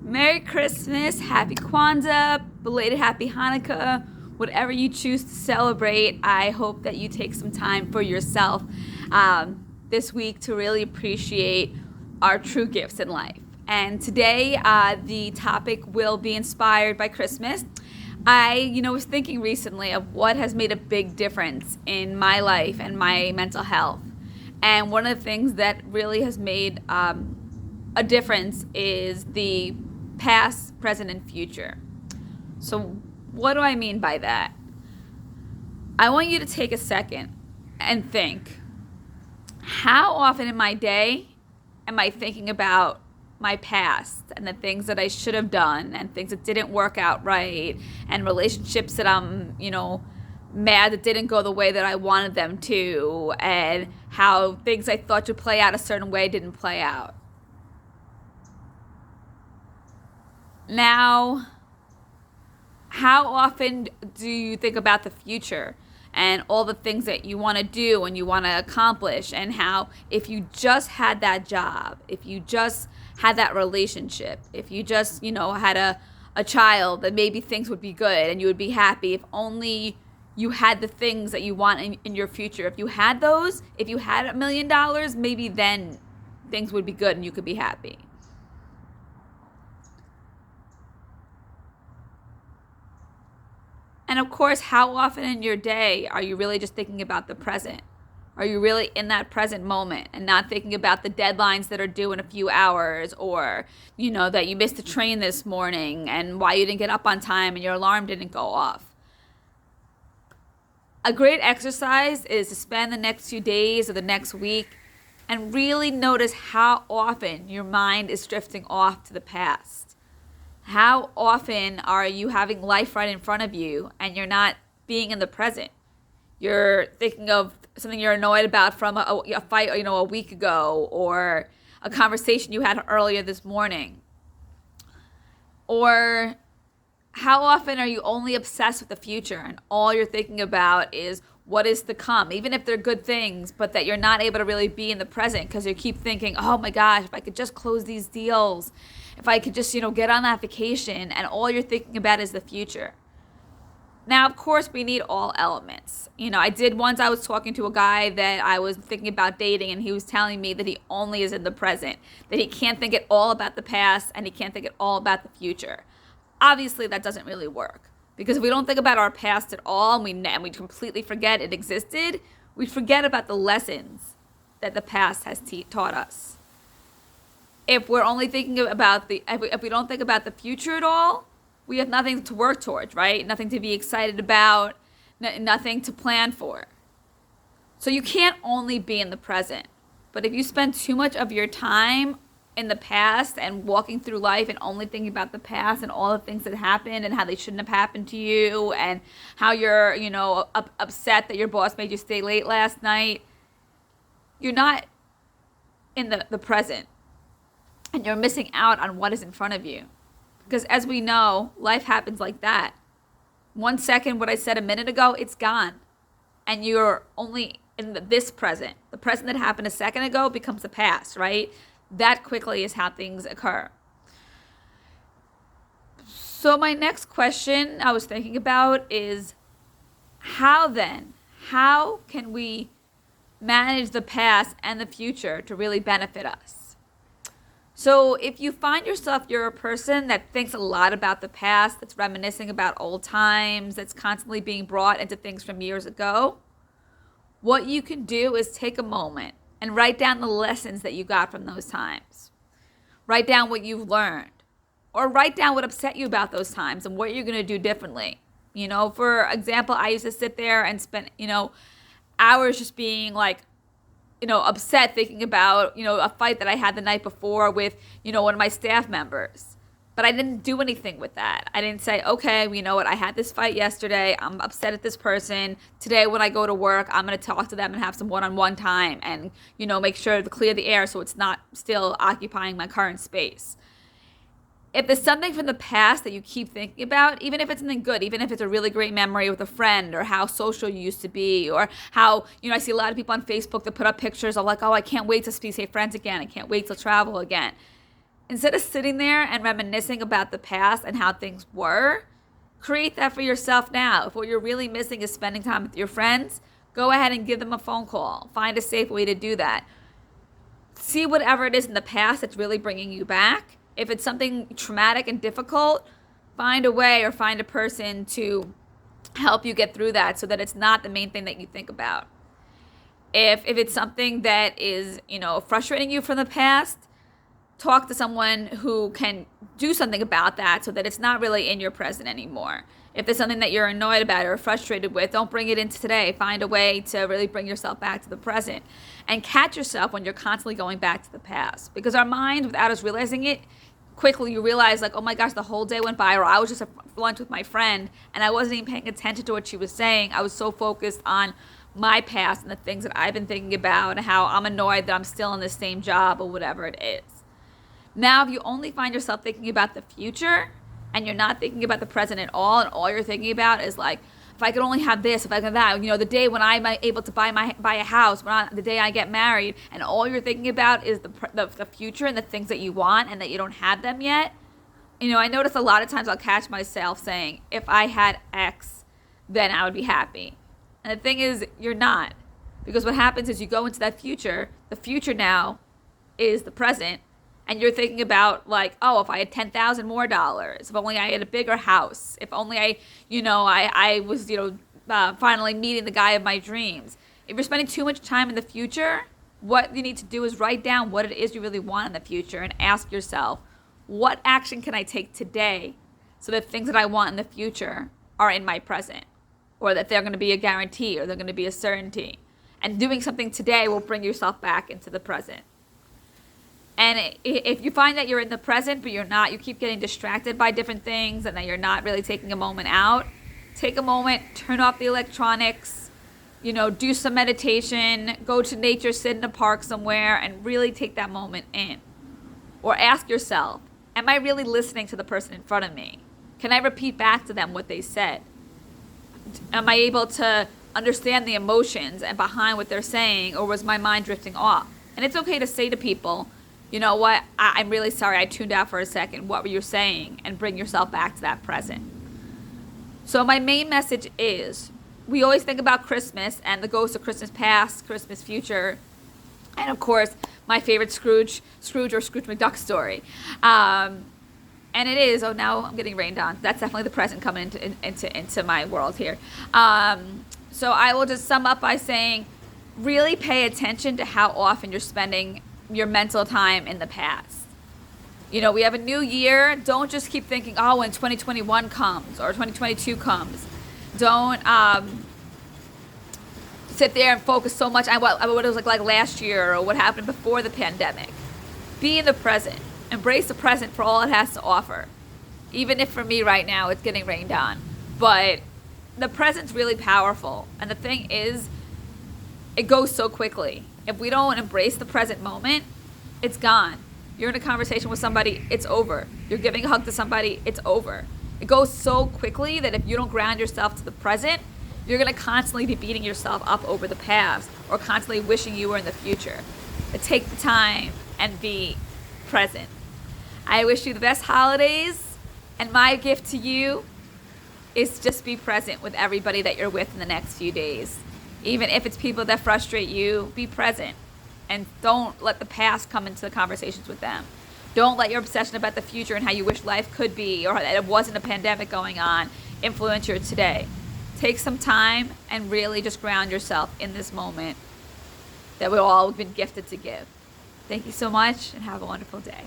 Merry Christmas, Happy Kwanzaa, belated Happy Hanukkah, whatever you choose to celebrate. I hope that you take some time for yourself this week to really appreciate our true gifts in life. And today, the topic will be inspired by Christmas. I was thinking recently of what has made a big difference in my life and my mental health. And one of the things that really has made a difference is the past, present, and future. So what do I mean by that? I want you to take a second and think, how often in my day am I thinking about my past and the things that I should have done and things that didn't work out right and relationships that I'm, mad that didn't go the way that I wanted them to, and how things I thought would play out a certain way didn't play out. Now, how often do you think about the future and all the things that you want to do and you want to accomplish, and how if you just had that job, if you just had that relationship, if you just, had a child, then maybe things would be good and you would be happy if only you had the things that you want in your future. If you had those, if you had $1 million, maybe then things would be good and you could be happy. And of course, how often in your day are you really just thinking about the present? Are you really in that present moment and not thinking about the deadlines that are due in a few hours, or, that you missed the train this morning and why you didn't get up on time and your alarm didn't go off? A great exercise is to spend the next few days or the next week and really notice how often your mind is drifting off to the past. How often are you having life right in front of you and you're not being in the present? You're thinking of something you're annoyed about from a fight, a week ago, or a conversation you had earlier this morning. Or how often are you only obsessed with the future and all you're thinking about is what is to come, even if they're good things, but that you're not able to really be in the present because you keep thinking, oh my gosh, if I could just close these deals, if I could just, get on that vacation, and all you're thinking about is the future. Now, of course, we need all elements. I was talking to a guy that I was thinking about dating, and he was telling me that he only is in the present, that he can't think at all about the past, and he can't think at all about the future. Obviously, that doesn't really work, because if we don't think about our past at all, and we completely forget it existed, we forget about the lessons that the past has taught us. If we're only thinking about if we don't think about the future at all, we have nothing to work towards, right? Nothing to be excited about, nothing to plan for. So you can't only be in the present. But if you spend too much of your time in the past and walking through life and only thinking about the past and all the things that happened and how they shouldn't have happened to you, and how you're, upset that your boss made you stay late last night, you're not in the present. And you're missing out on what is in front of you. Because as we know, life happens like that. 1 second, what I said a minute ago, it's gone. And you're only in this present. The present that happened a second ago becomes the past, right? That quickly is how things occur. So my next question I was thinking about is, how can we manage the past and the future to really benefit us? So if you find yourself you're a person that thinks a lot about the past, that's reminiscing about old times, that's constantly being brought into things from years ago, what you can do is take a moment and write down the lessons that you got from those times. Write down what you've learned, or write down what upset you about those times and what you're going to do differently. For example, I used to sit there and spend, hours just being like, upset thinking about, a fight that I had the night before with, one of my staff members. But I didn't do anything with that. I didn't say, okay, what, I had this fight yesterday. I'm upset at this person. Today when I go to work, I'm going to talk to them and have some one-on-one time and, make sure to clear the air so it's not still occupying my current space. If there's something from the past that you keep thinking about, even if it's something good, even if it's a really great memory with a friend, or how social you used to be, or how, I see a lot of people on Facebook that put up pictures of like, oh, I can't wait to see friends again. I can't wait to travel again. Instead of sitting there and reminiscing about the past and how things were, create that for yourself now. If what you're really missing is spending time with your friends, go ahead and give them a phone call. Find a safe way to do that. See whatever it is in the past that's really bringing you back. If it's something traumatic and difficult, find a way or find a person to help you get through that so that it's not the main thing that you think about. If it's something that is, frustrating you from the past, talk to someone who can do something about that so that it's not really in your present anymore. If there's something that you're annoyed about or frustrated with, don't bring it into today. Find a way to really bring yourself back to the present. And catch yourself when you're constantly going back to the past. Because our mind, without us realizing it, quickly you realize like, oh my gosh, the whole day went by, or I was just at lunch with my friend and I wasn't even paying attention to what she was saying. I was so focused on my past and the things that I've been thinking about and how I'm annoyed that I'm still in the same job or whatever it is. Now, if you only find yourself thinking about the future and you're not thinking about the present at all, and all you're thinking about is like, if I could only have this, if I could have that, the day when I'm able to buy a house, the day I get married, and all you're thinking about is the future and the things that you want and that you don't have them yet. I notice a lot of times I'll catch myself saying, if I had X, then I would be happy. And the thing is, you're not. Because what happens is you go into that future, the future now is the present, and you're thinking about like, oh, if I had $10,000 more dollars, if only I had a bigger house, if only I was, finally meeting the guy of my dreams. If you're spending too much time in the future, what you need to do is write down what it is you really want in the future and ask yourself, what action can I take today so that things that I want in the future are in my present, or that they're going to be a guarantee, or they're going to be a certainty. And doing something today will bring yourself back into the present. And if you find that you're in the present, but you're not, you keep getting distracted by different things and that you're not really taking a moment out, take a moment, turn off the electronics, do some meditation, go to nature, sit in a park somewhere, and really take that moment in. Or ask yourself, am I really listening to the person in front of me? Can I repeat back to them what they said? Am I able to understand the emotions and behind what they're saying, or was my mind drifting off? And it's okay to say to people, you know what, I'm really sorry, I tuned out for a second. What were you saying? And bring yourself back to that present. So my main message is, we always think about Christmas and the ghosts of Christmas past, Christmas future, and of course, my favorite Scrooge or Scrooge McDuck story. And it is, oh, now I'm getting rained on. That's definitely the present coming into my world here. So I will just sum up by saying, really pay attention to how often you're spending your mental time in the past. We have a new year. Don't just keep thinking, oh, when 2021 comes or 2022 comes. Don't sit there and focus so much on what it was like last year or what happened before the pandemic. Be in the present. Embrace the present for all it has to offer. Even if for me right now it's getting rained on. But the present's really powerful. And the thing is, it goes so quickly. If we don't embrace the present moment, it's gone. You're in a conversation with somebody, it's over. You're giving a hug to somebody, it's over. It goes so quickly that if you don't ground yourself to the present, you're going to constantly be beating yourself up over the past or constantly wishing you were in the future. But take the time and be present. I wish you the best holidays, and my gift to you is just be present with everybody that you're with in the next few days. Even if it's people that frustrate you, be present. And don't let the past come into the conversations with them. Don't let your obsession about the future and how you wish life could be, or that it wasn't a pandemic going on, influence your today. Take some time and really just ground yourself in this moment that we've all been gifted to give. Thank you so much, and have a wonderful day.